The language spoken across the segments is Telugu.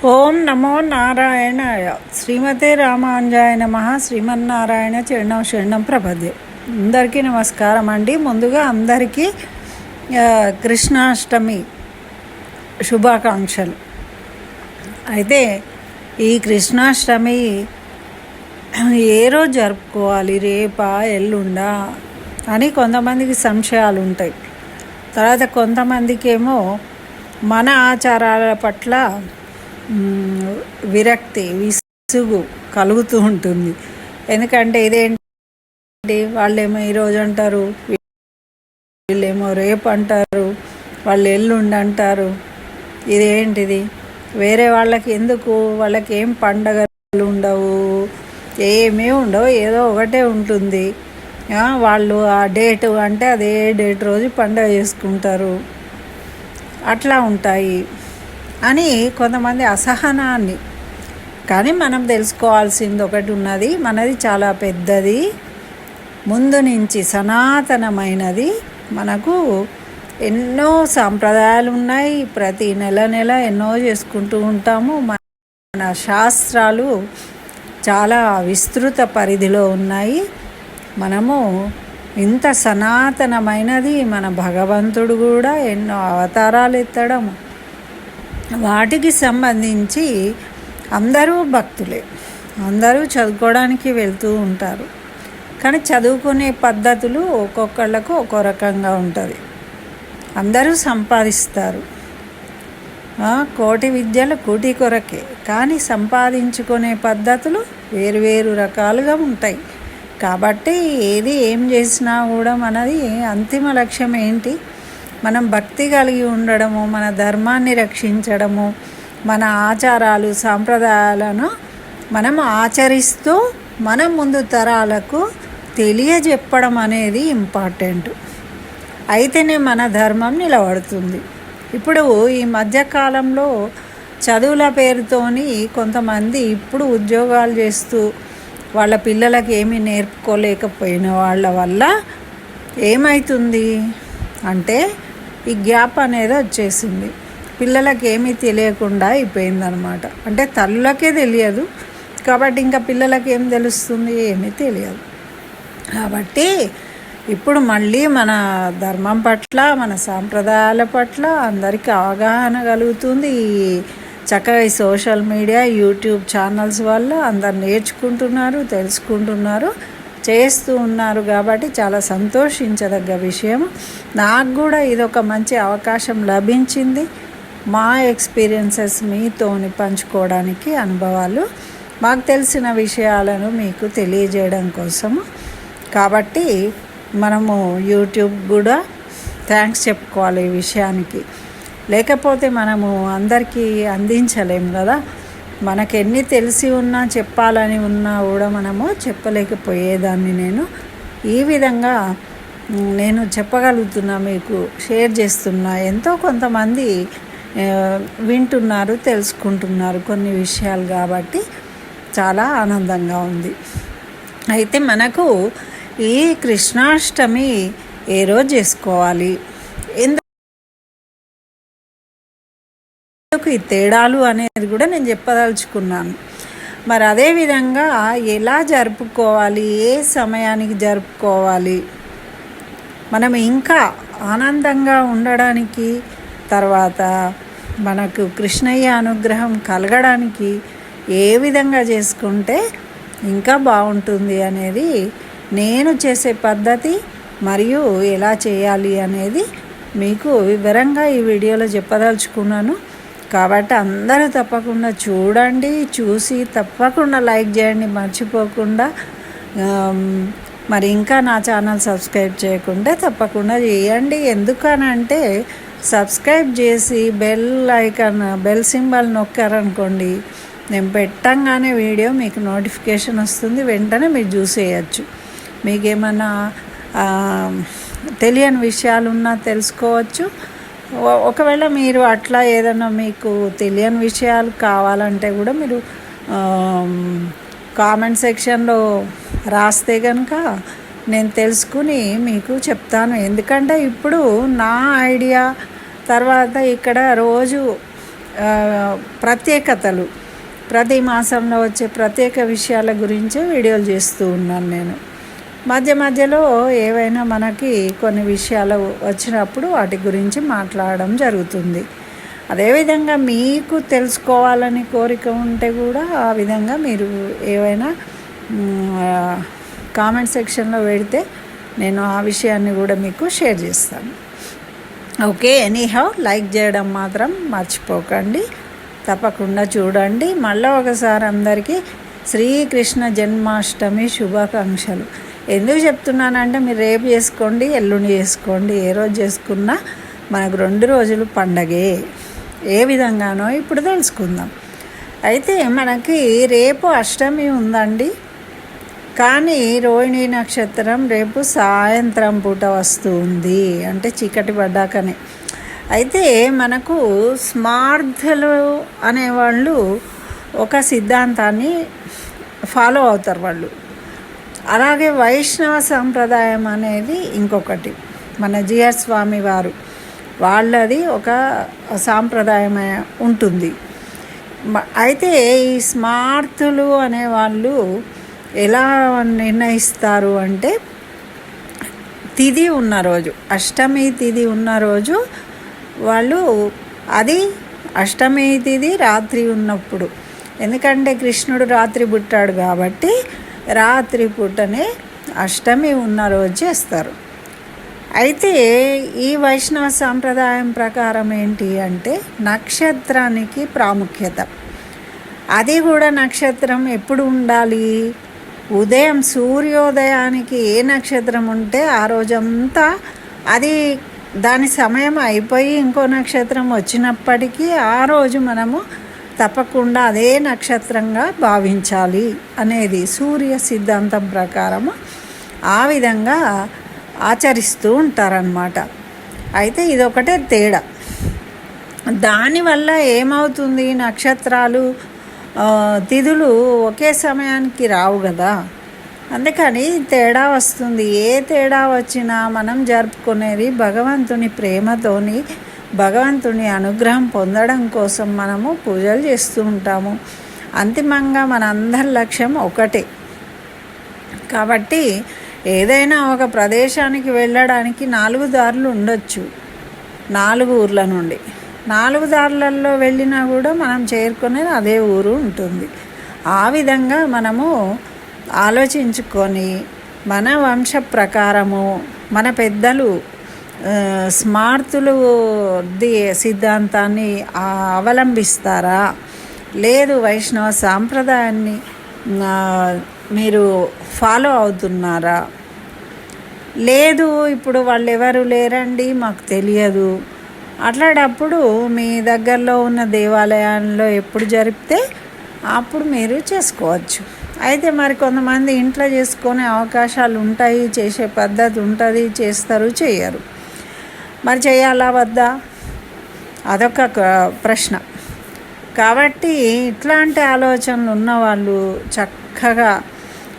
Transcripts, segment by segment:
ఓం నమో నారాయణాయ. శ్రీమతే రామాంజాయ నమః. శ్రీమన్నారాయణ చరణం శరణం ప్రపద్యే. అందరికీ నమస్కారం అండి. ముందుగా అందరికీ కృష్ణాష్టమి శుభాకాంక్షలు. అయితే ఈ కృష్ణాష్టమి ఏ రోజు జరుపుకోవాలి, రేపా ఎల్లుండా అని కొంతమందికి సంశయాలు ఉంటాయి. తర్వాత కొంతమందికి ఏమో మన ఆచారాల పట్ల విసుగు కలుగుతూ ఉంటుంది. ఎందుకంటే ఇదేంటి, వాళ్ళేమో ఈరోజు అంటారు, వీళ్ళేమో రేపు అంటారు, వాళ్ళు ఎల్లుండి అంటారు. ఇదేంటిది, వేరే వాళ్ళకి ఎందుకు, వాళ్ళకి ఏం పండగలు ఉండవు, ఏమీ ఉండవు, ఏదో ఒకటే ఉంటుంది. వాళ్ళు ఆ డేటు అంటే అదే డేట్ రోజు పండగ చేసుకుంటారు, అట్లా ఉంటాయి అని కొంతమంది అసహనాన్ని. కానీ మనం తెలుసుకోవాల్సింది ఒకటి ఉన్నది, మనది చాలా పెద్దది, ముందు నుంచి సనాతనమైనది. మనకు ఎన్నో సాంప్రదాయాలు ఉన్నాయి, ప్రతి నెల ఎన్నో చేసుకుంటూ ఉంటాము. మన శాస్త్రాలు చాలా విస్తృత పరిధిలో ఉన్నాయి. మనము ఇంత సనాతనమైనది, మన భగవంతుడు కూడా ఎన్నో అవతారాలు ఎత్తడం, వాటికి సంబంధించి అందరూ భక్తులే, అందరూ చదువుకోవడానికి వెళ్తూ ఉంటారు. కానీ చదువుకునే పద్ధతులు ఒక్కొక్కళ్ళకు ఒక్కో రకంగా ఉంటుంది. అందరూ సంపాదిస్తారు, కోటి విద్యలు కూటి కొరకే, కానీ సంపాదించుకునే పద్ధతులు వేరు రకాలుగా ఉంటాయి. కాబట్టి ఏం చేసినా కూడా మనది అంతిమ లక్ష్యం ఏంటి, మనం భక్తి కలిగి ఉండడము, మన ధర్మాన్ని రక్షించడము, మన ఆచారాలు సాంప్రదాయాలను మనం ఆచరిస్తూ మన ముందు తరాలకు తెలియజెప్పడం అనేది ఇంపార్టెంట్. అయితేనే మన ధర్మం నిలబడుతుంది. ఇప్పుడు ఈ మధ్యకాలంలో చదువుల పేరుతోని కొంతమంది ఇప్పుడు ఉద్యోగాలు చేస్తూ వాళ్ళ పిల్లలకి ఏమీ నేర్పుకోలేకపోయిన వాళ్ళ వల్ల ఏమవుతుంది అంటే ఈ గ్యాప్ అనేది వచ్చేసింది. పిల్లలకి ఏమీ తెలియకుండా అయిపోయిందనమాట. అంటే తల్లులకే తెలియదు కాబట్టి ఇంకా పిల్లలకి ఏం తెలుస్తుంది, ఏమీ తెలియదు. కాబట్టి ఇప్పుడు మళ్ళీ మన ధర్మం పట్ల, మన సాంప్రదాయాల పట్ల అందరికీ అవగాహన కలుగుతుంది. చక్కగా ఈ సోషల్ మీడియా, యూట్యూబ్ ఛానల్స్ వల్ల అందరు నేర్చుకుంటున్నారు, తెలుసుకుంటున్నారు, చేస్తూ ఉన్నారు. కాబట్టి చాలా సంతోషించదగ్గ విషయం. నాకు కూడా ఇదొక మంచి అవకాశం లభించింది, మా ఎక్స్పీరియన్సెస్ మీతోని పంచుకోవడానికి, అనుభవాలు, మాకు తెలిసిన విషయాలను మీకు తెలియజేయడం కోసము. కాబట్టి మనము యూట్యూబ్ కూడా థ్యాంక్స్ చెప్పుకోవాలి ఈ విషయానికి. లేకపోతే మనము అందరికీ అందించలేము కదా. మనకు ఎన్ని తెలిసి ఉన్నా, చెప్పాలని ఉన్నా కూడా మనము చెప్పలేకపోయేదాన్ని. ఈ విధంగా నేను చెప్పగలుగుతున్నా, మీకు షేర్ చేస్తున్నా. ఎంతో కొంతమంది వింటున్నారు, తెలుసుకుంటున్నారు కొన్ని విషయాలు. కాబట్టి చాలా ఆనందంగా ఉంది. అయితే మనకు ఈ కృష్ణాష్టమి ఏ రోజు చేసుకోవాలి, ఈ తేడాలు అనేది కూడా నేను చెప్పదలుచుకున్నాను. మరి అదేవిధంగా ఎలా జరుపుకోవాలి, ఏ సమయానికి జరుపుకోవాలి, మనం ఇంకా ఆనందంగా ఉండడానికి, తర్వాత మనకు కృష్ణయ్య అనుగ్రహం కలగడానికి ఏ విధంగా చేసుకుంటే ఇంకా బాగుంటుంది అనేది నేను చేసే పద్ధతి, మరియు ఎలా చేయాలి అనేది మీకు వివరంగా ఈ వీడియోలో చెప్పదలుచుకున్నాను. కాబట్టి అందరూ తప్పకుండా చూడండి, చూసి తప్పకుండా లైక్ చేయండి మర్చిపోకుండా. మరి ఇంకా నా ఛానల్ సబ్స్క్రైబ్ చేయకుంటే తప్పకుండా చేయండి. ఎందుకనంటే సబ్స్క్రైబ్ చేసి బెల్ సింబల్ నొక్కారనుకోండి, నేను పెట్టంగానే వీడియో మీకు నోటిఫికేషన్ వస్తుంది, వెంటనే మీరు చూసేయచ్చు. మీకేమన్నా తెలియని విషయాలున్నా తెలుసుకోవచ్చు. ఒకవేళ మీరు అట్లా ఏదైనా మీకు తెలియని విషయాలు కావాలంటే కూడా మీరు కామెంట్ సెక్షన్లో రాస్తే కనుక నేను తెలుసుకుని మీకు చెప్తాను. ఎందుకంటే ఇప్పుడు నా ఐడియా తర్వాత ఇక్కడ రోజు ప్రత్యేకతలు, ప్రతి మాసంలో వచ్చే ప్రత్యేక విషయాల గురించి వీడియోలు చేస్తూ ఉన్నాను నేను. మధ్య మధ్యలో ఏవైనా మనకి కొన్ని విషయాలు వచ్చినప్పుడు వాటి గురించి మాట్లాడడం జరుగుతుంది. అదేవిధంగా మీకు తెలుసుకోవాలని కోరిక ఉంటే కూడా ఆ విధంగా మీరు ఏవైనా కామెంట్ సెక్షన్లో పెడితే నేను ఆ విషయాన్ని కూడా మీకు షేర్ చేస్తాను. ఓకే, ఎనీహౌ లైక్ చేయడం మాత్రం మర్చిపోకండి, తప్పకుండా చూడండి. మళ్ళీ ఒకసారి అందరికీ శ్రీకృష్ణ జన్మాష్టమి శుభాకాంక్షలు. ఎందుకు చెప్తున్నానంటే మీరు రేపు చేసుకోండి, ఎల్లుండి చేసుకోండి, ఏ రోజు చేసుకున్నా మనకు 2 రోజులు పండగే. ఏ విధంగానో ఇప్పుడు తెలుసుకుందాం. అయితే మనకి రేపు అష్టమి ఉందండి, కానీ రోహిణి నక్షత్రం రేపు సాయంత్రం పూట వస్తుంది, అంటే చీకటి పడ్డాకనే. అయితే మనకు స్మార్థులు అనేవాళ్ళు ఒక సిద్ధాంతాన్ని ఫాలో అవుతారు వాళ్ళు. అలాగే వైష్ణవ సాంప్రదాయం అనేది ఇంకొకటి, మన జిఆర్ స్వామి వారు వాళ్ళది ఒక సాంప్రదాయం ఉంటుంది. అయితే ఈ స్మార్థులు అనేవాళ్ళు ఎలా నిర్ణయిస్తారు అంటే, తిథి ఉన్న రోజు, అష్టమి తిథి ఉన్న రోజు వాళ్ళు, అది అష్టమి తిథి రాత్రి ఉన్నప్పుడు, ఎందుకంటే కృష్ణుడు రాత్రి పుట్టాడు కాబట్టి రాత్రి పూటనే అష్టమి ఉన్న రోజు చేస్తారు. అయితే ఈ వైష్ణవ సాంప్రదాయం ప్రకారం ఏంటి అంటే నక్షత్రానికి ప్రాముఖ్యత. అది కూడా నక్షత్రం ఎప్పుడు ఉండాలి, ఉదయం సూర్యోదయానికి ఏ నక్షత్రం ఉంటే ఆ రోజంతా అది దాని సమయం అయిపోయి ఇంకో నక్షత్రం వచ్చినప్పటికీ ఆ రోజు మనము తప్పకుండా అదే నక్షత్రంగా భావించాలి అనేది సూర్య సిద్ధాంతం ప్రకారము ఆ విధంగా ఆచరిస్తూ ఉంటారన్నమాట. అయితే ఇదొకటే తేడా. దానివల్ల ఏమవుతుంది, నక్షత్రాలు తిథులు ఒకే సమయానికి రావు కదా, అందుకని తేడా వస్తుంది. ఏ తేడా వచ్చినా మనం జరుపుకునేది భగవంతుని ప్రేమతోని, భగవంతుని అనుగ్రహం పొందడం కోసం మనము పూజలు చేస్తూ ఉంటాము. అంతిమంగా మన అందరి లక్ష్యం ఒకటే. కాబట్టి ఏదైనా ఒక ప్రదేశానికి వెళ్ళడానికి 4 దారులు ఉండొచ్చు, 4 ఊర్ల నుండి. 4 దారులలో వెళ్ళినా కూడా మనం చేరుకునేది అదే ఊరు ఉంటుంది. ఆ విధంగా మనము ఆలోచించుకొని మన వంశ ప్రకారము మన పెద్దలు స్మార్తులు సిద్ధాంతాన్ని అవలంబిస్తారా, లేదు వైష్ణవ సాంప్రదాయాన్ని మీరు ఫాలో అవుతున్నారా, లేదు ఇప్పుడు వాళ్ళు ఎవరు లేరండి మాకు తెలియదు, అట్లాంటప్పుడు మీ దగ్గరలో ఉన్న దేవాలయాల్లో ఎప్పుడు జరిపితే అప్పుడు మీరు చేసుకోవచ్చు. అయితే మరి కొంతమంది ఇంట్లో చేసుకునే అవకాశాలు ఉంటాయి, చేసే పద్ధతి ఉంటుంది, చేస్తారు, చేయరు. మరి చేయాలా వద్దా, అదొక ప్రశ్న. కాబట్టి ఇట్లాంటి ఆలోచనలు ఉన్నవాళ్ళు చక్కగా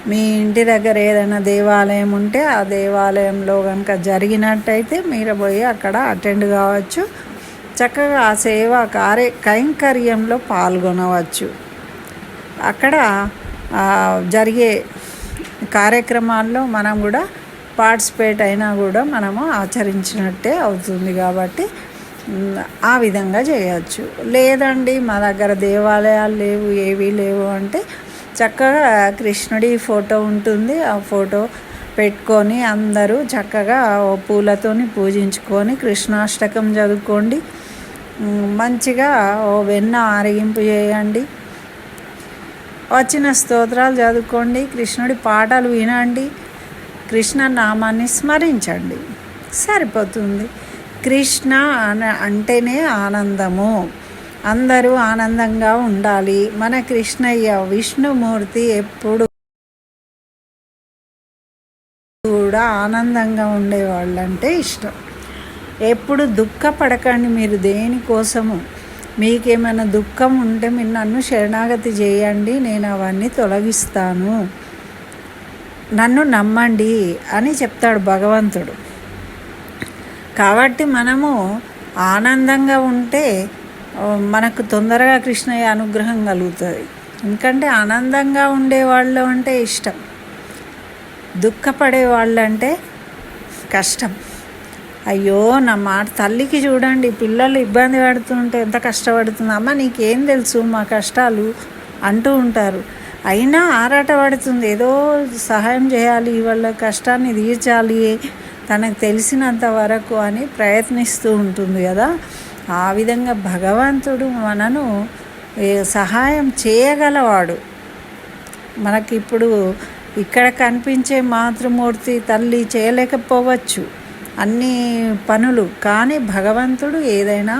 మీ ఇంటి దగ్గర ఏదైనా దేవాలయం ఉంటే ఆ దేవాలయంలో కనుక జరిగినట్టయితే మీరు పోయి అక్కడ అటెండ్ కావచ్చు, చక్కగా ఆ సేవా కైంకర్యంలో పాల్గొనవచ్చు. అక్కడ జరిగే కార్యక్రమాల్లో మనం కూడా పార్టిసిపేట్ అయినా కూడా మనము ఆచరించినట్టే అవుతుంది. కాబట్టి ఆ విధంగా చేయవచ్చు. లేదండి మా దగ్గర దేవాలయాలు లేవు, ఏవీ లేవు అంటే చక్కగా కృష్ణుడి ఫోటో ఉంటుంది, ఆ ఫోటో పెట్టుకొని అందరూ చక్కగా పూలతోని పూజించుకొని కృష్ణాష్టకం చదువుకోండి, మంచిగా వెన్న ఆరగింపు చేయండి, వచ్చిన స్తోత్రాలు చదువుకోండి, కృష్ణుడి పాటలు వినండి, కృష్ణ నామాన్ని స్మరించండి, సరిపోతుంది. కృష్ణ అంటేనే ఆనందము, అందరూ ఆనందంగా ఉండాలి. మన కృష్ణయ్య విష్ణుమూర్తి ఎప్పుడు కూడా ఆనందంగా ఉండేవాళ్ళంటే ఇష్టం. ఎప్పుడు దుఃఖపడకండి మీరు దేనికోసము. మీకేమైనా దుఃఖం ఉంటే మీరు నన్ను శరణాగతి చేయండి, నేను అవన్నీ తొలగిస్తాను, నన్ను నమ్మండి అని చెప్తాడు భగవంతుడు. కాబట్టి మనము ఆనందంగా ఉంటే మనకు తొందరగా కృష్ణయ్య అనుగ్రహం కలుగుతుంది. ఎందుకంటే ఆనందంగా ఉండేవాళ్ళు అంటే ఇష్టం, దుఃఖపడే వాళ్ళు అంటే కష్టం. అయ్యో నా మాట తల్లికి చూడండి, పిల్లలు ఇబ్బంది పడుతుంటే ఎంత కష్టపడుతుంది, అమ్మ నీకేం తెలుసు మా కష్టాలు అంటూ ఉంటారు. అయినా ఆరాట పడుతుంది, ఏదో సహాయం చేయాలి, వాళ్ళ కష్టాన్ని తీర్చాలి తనకు తెలిసినంత వరకు అని ప్రయత్నిస్తూ ఉంటుంది కదా. ఆ విధంగా భగవంతుడు మనను సహాయం చేయగలవాడు. మనకిప్పుడు ఇక్కడ కనిపించే మాతృమూర్తి తల్లి చేయలేకపోవచ్చు అన్ని పనులు, కానీ భగవంతుడు ఏదైనా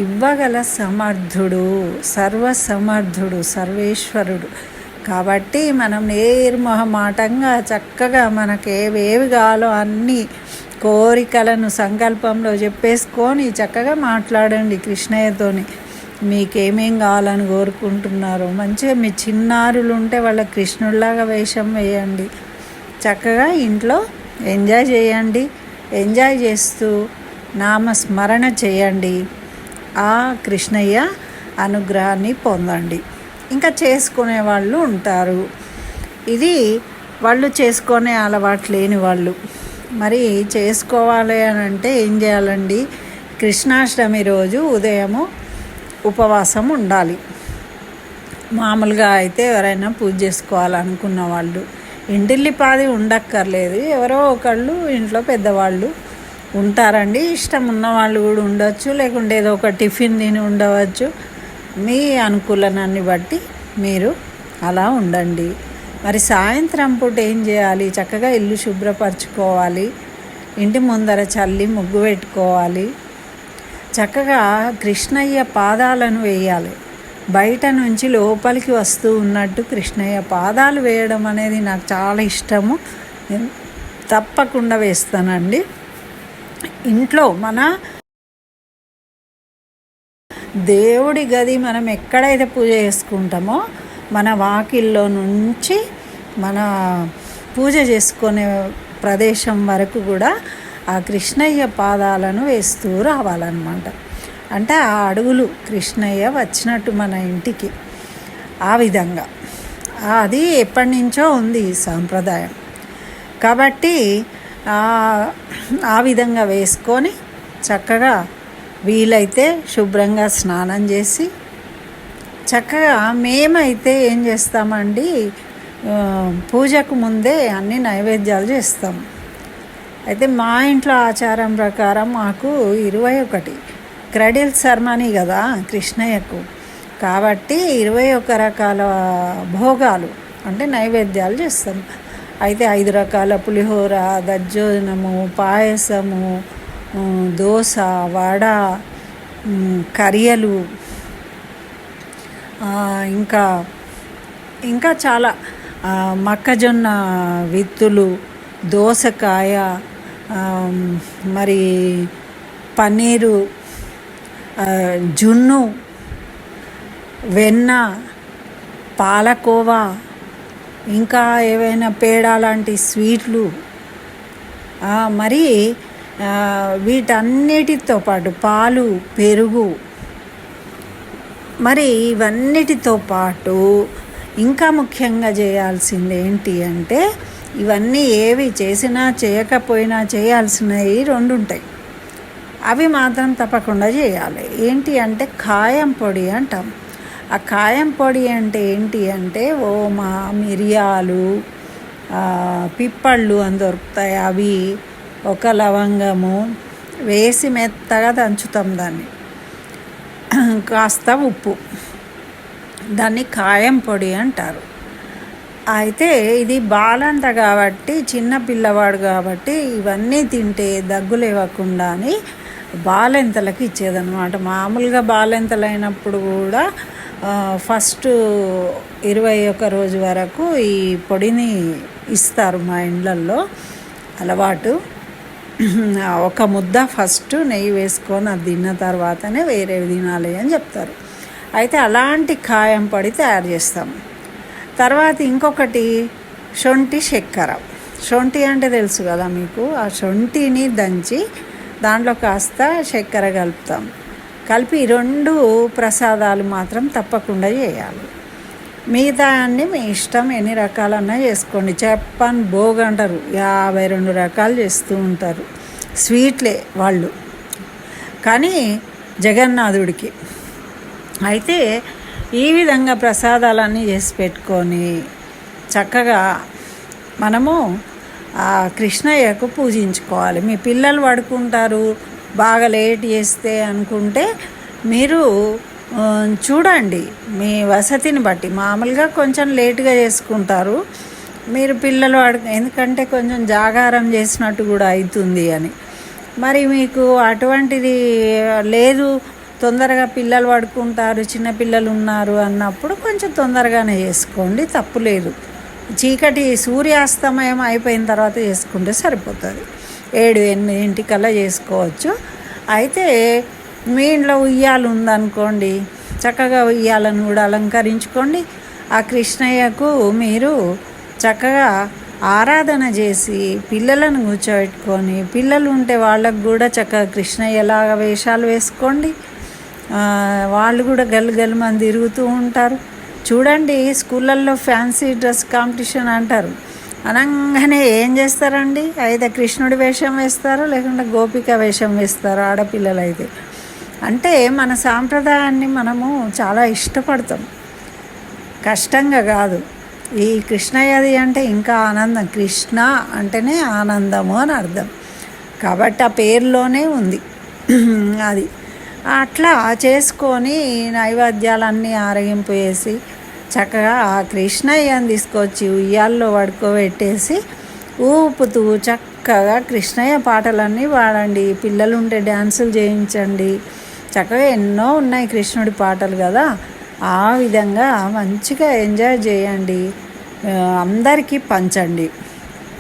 ఇవ్వగల సమర్థుడు, సర్వసమర్థుడు, సర్వేశ్వరుడు. కాబట్టి మనం నిర్మోహమాటంగా చక్కగా మనకు ఏవేవి కావాలో అన్ని కోరికలను సంకల్పంలో చెప్పేసుకొని చక్కగా మాట్లాడండి కృష్ణయ్యతోని. మీకేమేం కావాలని కోరుకుంటున్నారో మంచిగా మీ చిన్నారులు ఉంటే వాళ్ళ కృష్ణుడిలాగా వేషం వేయండి, చక్కగా ఇంట్లో ఎంజాయ్ చేయండి. ఎంజాయ్ చేస్తూ నామస్మరణ చేయండి, ఆ కృష్ణయ్య అనుగ్రహాన్ని పొందండి. ఇంకా చేసుకునే వాళ్ళు ఉంటారు, ఇది వాళ్ళు చేసుకునే అలవాటు లేని వాళ్ళు. మరి చేసుకోవాలి అని అంటే ఏం చేయాలండి? కృష్ణాష్టమి రోజు ఉదయము ఉపవాసం ఉండాలి. మామూలుగా అయితే ఎవరైనా పూజ చేసుకోవాలనుకున్న వాళ్ళు ఇంటిల్లిపాది ఉండక్కర్లేదు, ఎవరో ఒకళ్ళు ఇంట్లో పెద్దవాళ్ళు ఉంటారండి. ఇష్టం ఉన్న వాళ్ళు కూడా ఉండవచ్చు, లేకుంటే ఏదో ఒక టిఫిన్ తిని ఉండవచ్చు. మీ అనుకూలనాన్ని బట్టి మీరు అలా ఉండండి. మరి సాయంత్రం పూట ఏం చేయాలి? చక్కగా ఇల్లు శుభ్రపరచుకోవాలి, ఇంటి ముందర చల్లి ముగ్గు పెట్టుకోవాలి, చక్కగా కృష్ణయ్య పాదాలను వేయాలి. బయట నుంచి లోపలికి వస్తూ ఉన్నట్టు కృష్ణయ్య పాదాలు వేయడం అనేది నాకు చాలా ఇష్టము, నేను తప్పకుండా వేస్తానండి. ఇంట్లో మన దేవుడి గది మనం ఎక్కడైతే పూజ చేసుకుంటామో మన వాకిల్లో నుంచి మన పూజ చేసుకునే ప్రదేశం వరకు కూడా ఆ కృష్ణయ్య పాదాలను వేస్తూ రావాలన్నమాట. అంటే ఆ అడుగులు కృష్ణయ్య వచ్చినట్టు మన ఇంటికి, ఆ విధంగా అది ఎప్పటి నుంచో ఉంది ఈ సాంప్రదాయం. కాబట్టి ఆ విధంగా వేసుకొని చక్కగా వీలైతే శుభ్రంగా స్నానం చేసి చక్కగా మేమైతే ఏం చేస్తామండి, పూజకు ముందే అన్ని నైవేద్యాలు చేస్తాం. అయితే మా ఇంట్లో ఆచారం ప్రకారం మాకు 21 క్రెడిల్ సెరమనీ కదా కృష్ణయ్యకు, కాబట్టి 21 రకాల భోగాలు అంటే నైవేద్యాలు చేస్తాం. అయితే 5 రకాల పులిహోర, దజ్జోజనము, పాయసము, దోశ, వడ, కరియలు, ఇంకా చాలా మొక్కజొన్న విత్తులు, దోసకాయ, మరి పన్నీరు, జున్ను, వెన్న, పాలకోవా, ఇంకా ఏవైనా పేడ లాంటి స్వీట్లు, మరి వీటన్నిటితో పాటు పాలు, పెరుగు, మరి ఇవన్నిటితో పాటు ఇంకా ముఖ్యంగా చేయాల్సింది ఏంటి అంటే, ఇవన్నీ ఏవి చేసినా చేయకపోయినా చేయాల్సినవి 2 ఉంటాయి, అవి మాత్రం తప్పకుండా చేయాలి. ఏంటి అంటే కాయం పొడి అంటాం. ఆ కాయం పొడి అంటే ఏంటి అంటే ఓమ, మిరియాలు, పిప్పళ్ళు అని దొరుకుతాయి, అవి, ఒక లవంగము వేసి మెత్తగా దంచుతాం దాన్ని, కాస్త ఉప్పు, దాన్ని కాయం పొడి అంటారు. అయితే ఇది బాలంత కాబట్టి, చిన్న పిల్లవాడు కాబట్టి ఇవన్నీ తింటే దగ్గు లేవకుండా అని బాలెంతలకు ఇచ్చేదన్నమాట. మామూలుగా బాలెంతలైనప్పుడు కూడా ఫస్ట్ 21 రోజు వరకు ఈ పొడిని ఇస్తారు మా ఇళ్ళల్లో, అలవాటు. ఒక ముద్ద ఫస్ట్ నెయ్యి వేసుకొని అది తిన్న తర్వాతనే వేరేవి తినాలి అని చెప్తారు. అయితే అలాంటి కాయం పొడి తయారు చేస్తాం. తర్వాత ఇంకొకటి శొంఠి చక్కెర. శొంఠి అంటే తెలుసు కదా మీకు, ఆ శొంఠిని దంచి దాంట్లో కాస్త చక్కెర కలుపుతాం. కలిపి 2 ప్రసాదాలు మాత్రం తప్పకుండా చేయాలి. మిగతా అన్నీ మీ ఇష్టం, ఎన్ని రకాలన్నా చేసుకోండి. చెప్పన్ భోగ్ అంటారు, 52 రకాలు చేస్తూ ఉంటారు స్వీట్లే వాళ్ళు, కానీ జగన్నాథుడికి. అయితే ఈ విధంగా ప్రసాదాలన్నీ చేసి పెట్టుకొని చక్కగా మనము ఆ కృష్ణయ్యకు పూజించుకోవాలి. మీ పిల్లలు పడుకుంటారు బాగా లేట్ చేస్తే అనుకుంటే మీరు చూడండి మీ వసతిని బట్టి. మామూలుగా కొంచెం లేటుగా చేసుకుంటారు మీరు పిల్లలు ఎందుకంటే కొంచెం జాగారం చేసినట్టు కూడా అవుతుంది అని. మరి మీకు అటువంటిది లేదు, తొందరగా పిల్లలు పడుకుంటారు, చిన్నపిల్లలు ఉన్నారు అన్నప్పుడు కొంచెం తొందరగానే చేసుకోండి, తప్పు లేదు. చీకటి సూర్యాస్తమయం అయిపోయిన తర్వాత చేసుకుంటే సరిపోతుంది. 7-8 చేసుకోవచ్చు. అయితే మీ ఇంట్లో ఉయ్యాలు ఉందనుకోండి, చక్కగా ఉయ్యాలను కూడా అలంకరించుకోండి. ఆ కృష్ణయ్యకు మీరు చక్కగా ఆరాధన చేసి పిల్లలను కూర్చోబెట్టుకొని, పిల్లలు ఉంటే వాళ్ళకు కూడా చక్కగా కృష్ణయ్యలాగా వేషాలు వేసుకోండి. వాళ్ళు కూడా గల్లు మంది తిరుగుతూ ఉంటారు. చూడండి, స్కూళ్ళల్లో ఫ్యాన్సీ డ్రెస్ కాంపిటీషన్ అంటారు. అనగానే ఏం చేస్తారండి? అయితే కృష్ణుడి వేషం వేస్తారు, లేకుంటే గోపిక వేషం వేస్తారు ఆడపిల్లలు అయితే. అంటే మన సాంప్రదాయాన్ని మనము చాలా ఇష్టపడతాం, కష్టంగా కాదు. ఈ కృష్ణయ్యది అంటే ఇంకా ఆనందం. కృష్ణ అంటేనే ఆనందము అని అర్థం, కాబట్టి ఆ పేరులోనే ఉంది అది. అట్లా చేసుకొని నైవేద్యాలన్నీ ఆరగింపు వేసి చక్కగా ఆ కృష్ణయ్యని తీసుకొచ్చి ఉయ్యాల్లో పడుకోబెట్టేసి ఊపుతూ చక్కగా కృష్ణయ్య పాటలన్నీ పాడండి. పిల్లలు ఉంటే డ్యాన్సులు చేయించండి. చక్కగా ఎన్నో ఉన్నాయి కృష్ణుడి పాటలు కదా, ఆ విధంగా మంచిగా ఎంజాయ్ చేయండి. అందరికీ పంచండి.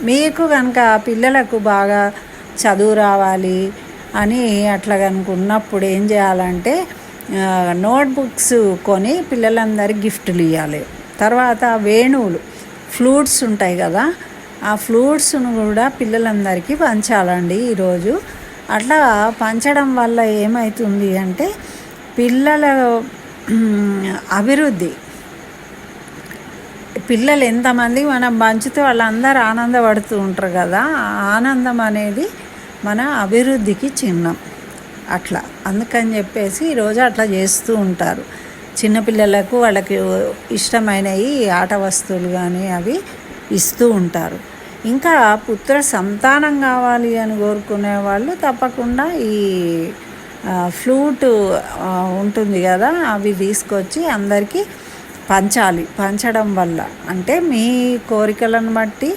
మీకు కనుక పిల్లలకు బాగా చదువు రావాలి అని అట్లా కనుక ఉన్నప్పుడు ఏం చేయాలంటే నోట్బుక్స్ కొని పిల్లలందరికీ గిఫ్ట్లు ఇవ్వాలి. తర్వాత వేణువులు, ఫ్లూట్స్ ఉంటాయి కదా, ఆ ఫ్లూట్స్ను కూడా పిల్లలందరికీ పంచాలండి ఈరోజు. అట్లా పంచడం వల్ల ఏమవుతుంది అంటే పిల్లల అభివృద్ధి, పిల్లలు ఎంతమంది మనం పంచితే వాళ్ళందరూ ఆనందపడుతూ ఉంటారు కదా, ఆనందం అనేది మన అభివృద్ధికి చిహ్నం. అట్లా అందుకని చెప్పేసి ఈరోజు అట్లా చేస్తూ ఉంటారు. చిన్నపిల్లలకు వాళ్ళకి ఇష్టమైనవి ఆట వస్తువులు కానీ అవి ఇస్తూ ఉంటారు. ఇంకా పుత్ర సంతానం కావాలి అని కోరుకునే వాళ్ళు తప్పకుండా ఈ ఫ్లూట్ ఉంటుంది కదా, అవి తీసుకొచ్చి అందరికీ పంచాలి. పంచడం వల్ల అంటే మీ కోరికలను బట్టి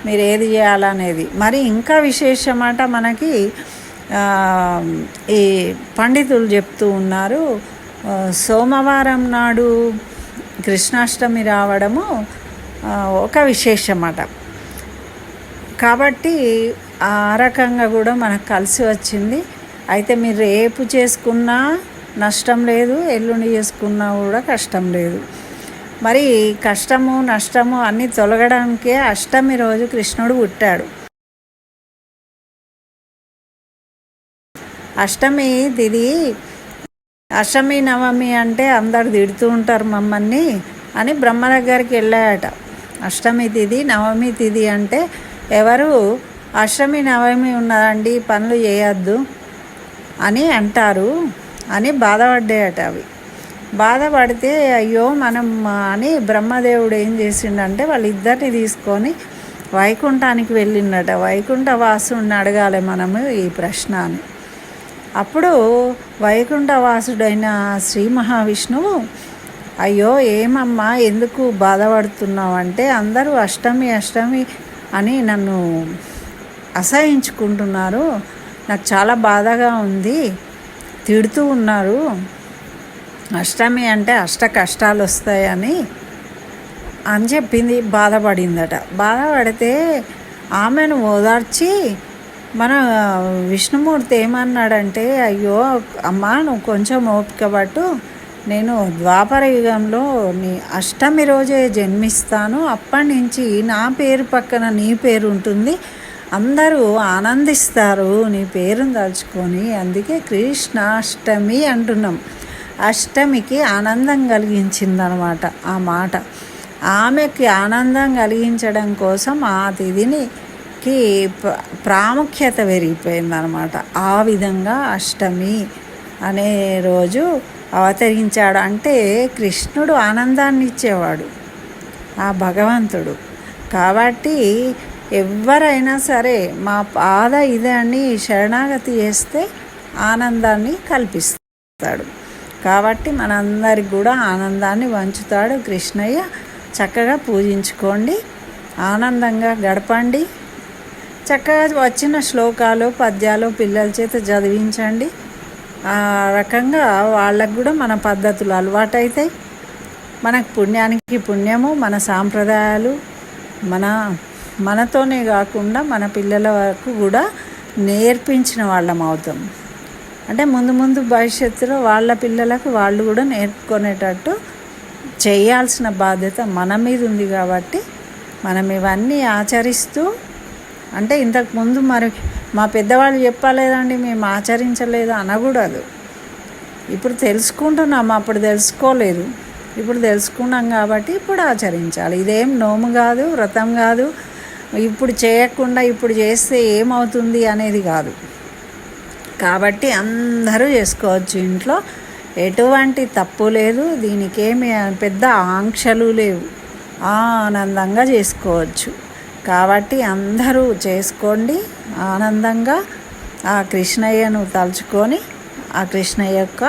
మీరు ఏది చేయాలనేది. మరి ఇంకా విశేషమాట మనకి ఈ పండితులు చెప్తూ ఉన్నారు, సోమవారం నాడు కృష్ణాష్టమి రావడము ఒక విశేషమాట. కాబట్టి ఆ రకంగా కూడా మనకు కలిసి వచ్చింది. అయితే మీరు రేపు చేసుకున్నా నష్టం లేదు, ఎల్లుండి చేసుకున్నా కూడా కష్టం లేదు. మరి కష్టము నష్టము అన్నీ తొలగడానికే అష్టమి రోజు కృష్ణుడు పుట్టాడు. అష్టమి తిది, అష్టమి నవమి అంటే అందరు తిడుతూ ఉంటారు మమ్మల్ని అని బ్రహ్మ దగ్గరికి వెళ్ళాయట. అష్టమి తిది నవమి తిది అంటే ఎవరు అష్టమి నవమి ఉన్నదండి పనులు చేయొద్దు అని అంటారు అని బాధపడ్డాయట. అవి బాధపడితే అయ్యో మనం అని బ్రహ్మదేవుడు ఏం చేసిండంటే వాళ్ళిద్దరిని తీసుకొని వైకుంఠానికి వెళ్ళిండట. వైకుంఠ వాసుడిని అడగాలి మనము ఈ ప్రశ్న అని. అప్పుడు వైకుంఠవాసుడైన శ్రీ మహావిష్ణువు అయ్యో ఏమమ్మా ఎందుకు బాధపడుతున్నావు అంటే అందరూ అష్టమి అష్టమి అని నన్ను అసహించుకుంటున్నారు, నాకు చాలా బాధగా ఉంది, తిడుతూ ఉన్నారు, అష్టమి అంటే అష్ట కష్టాలు వస్తాయని అని చెప్పింది. బాధపడిందట. బాధపడితే ఆమెను ఓదార్చి మన విష్ణుమూర్తి ఏమన్నాడంటే అయ్యో అమ్మా నువ్వు కొంచెం ఓపిక పట్టు, నేను ద్వాపర యుగంలో నీ అష్టమి రోజే జన్మిస్తాను, అప్పటి నుంచి నా పేరు పక్కన నీ పేరు ఉంటుంది, అందరూ ఆనందిస్తారు నీ పేరును తలుచుకొని. అందుకే కృష్ణాష్టమి అంటున్నాం. అష్టమికి ఆనందం కలిగించిందనమాట ఆ మాట. ఆమెకి ఆనందం కలిగించడం కోసం ఆ తిథికి ప్రాముఖ్యత పెరిగిపోయిందనమాట. ఆ విధంగా అష్టమి అనే రోజు అవతరించాడు. అంటే కృష్ణుడు ఆనందాన్ని ఇచ్చేవాడు, ఆ భగవంతుడు. కాబట్టి ఎవరైనా సరే మా పాద ఇదని శరణాగతి చేస్తే ఆనందాన్ని కల్పిస్తాడు. కాబట్టి మనందరికి కూడా ఆనందాన్ని పంచుతాడు కృష్ణయ్య. చక్కగా పూజించుకోండి, ఆనందంగా గడపండి. చక్కగా వచ్చిన శ్లోకాలు పద్యాలు పిల్లల చేత చదివించండి. ఆ రకంగా వాళ్ళకు కూడా మన పద్ధతులు అలవాటైతాయి. మనకు పుణ్యానికి పుణ్యము, మన సాంప్రదాయాలు మనతోనే కాకుండా మన పిల్లల వరకు కూడా నేర్పించిన వాళ్ళం అవుతాం. అంటే ముందు ముందు భవిష్యత్తులో వాళ్ళ పిల్లలకు వాళ్ళు కూడా నేర్చుకునేటట్టు చేయాల్సిన బాధ్యత మన మీద ఉంది. కాబట్టి మనం ఇవన్నీ ఆచరిస్తూ, అంటే ఇంతకుముందు మరి మా పెద్దవాళ్ళు చెప్పలేదండి మేము ఆచరించలేదు అనకూడదు. ఇప్పుడు తెలుసుకుంటున్నాం, అప్పుడు తెలుసుకోలేదు. ఇప్పుడు తెలుసుకున్నాం కాబట్టి ఇప్పుడు ఆచరించాలి. ఇదేం నోము కాదు, వ్రతం కాదు. ఇప్పుడు చేయకుండా ఇప్పుడు చేస్తే ఏమవుతుంది అనేది కాదు. కాబట్టి అందరూ చేసుకోవచ్చు ఇంట్లో, ఎటువంటి తప్పు లేదు. దీనికేమి పెద్ద ఆంక్షలు లేవు, ఆనందంగా చేసుకోవచ్చు. కాబట్టి అందరూ చేసుకోండి ఆనందంగా. ఆ కృష్ణయ్యను తలుచుకొని ఆ కృష్ణయ్య యొక్క